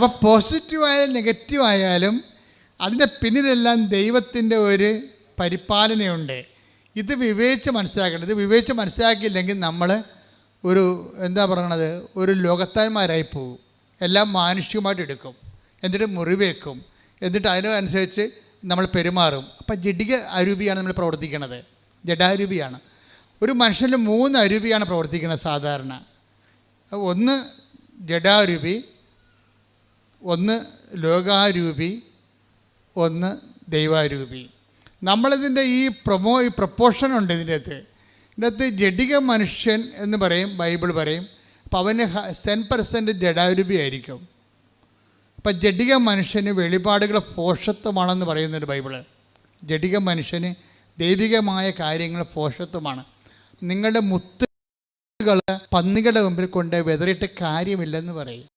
അപ്പോൾ പോസിറ്റീവായാലും നെഗറ്റീവായാലും അതിൻ്റെ പിന്നിലെല്ലാം ദൈവത്തിൻ്റെ ഒരു പരിപാലനയുണ്ട്. ഇത് വിവേചിച്ച് മനസ്സിലാക്കേണ്ടത്. ഇത് വിവേചിച്ച് മനസ്സിലാക്കിയില്ലെങ്കിൽ നമ്മൾ ഒരു ഒരു ലോകത്താന്മാരായി പോകും. എല്ലാം മാനുഷികമായിട്ട് എടുക്കും, എന്നിട്ട് മുറിവേക്കും, എന്നിട്ട് അതിനനുസരിച്ച് നമ്മൾ പെരുമാറും. അപ്പം ജഡിക അരൂപിയാണ് നമ്മൾ പ്രവർത്തിക്കുന്നത്, ജഡാരൂപിയാണ്. ഒരു മനുഷ്യനിൽ 3 അരൂപിയാണ് പ്രവർത്തിക്കുന്നത് സാധാരണ. ഒന്ന് ജഡാരൂപി, ഒന്ന് ലോകാരൂപി, ഒന്ന് ദൈവാരൂപി. നമ്മളിതിൻ്റെ ഈ പ്രൊപ്പോർഷൻ ഉണ്ട് ഇതിൻ്റെ അകത്ത്. ജഡിക മനുഷ്യൻ എന്ന് പറയും, ബൈബിൾ പറയും. അപ്പം അവന് 10% ജഡാരൂപി ആയിരിക്കും. അപ്പം ജഡിക മനുഷ്യന് വെളിപാടുകൾ പോഷത്വമാണെന്ന് പറയുന്നൊരു ബൈബിള്. ജഡിക മനുഷ്യന് ദൈവികമായ കാര്യങ്ങൾ പോഷത്വമാണ്. നിങ്ങളുടെ മുത്തുകൾ പന്നികളുടെ മുമ്പിൽ കൊണ്ട് വെതറിയിട്ട് കാര്യമില്ലെന്ന് പറയും.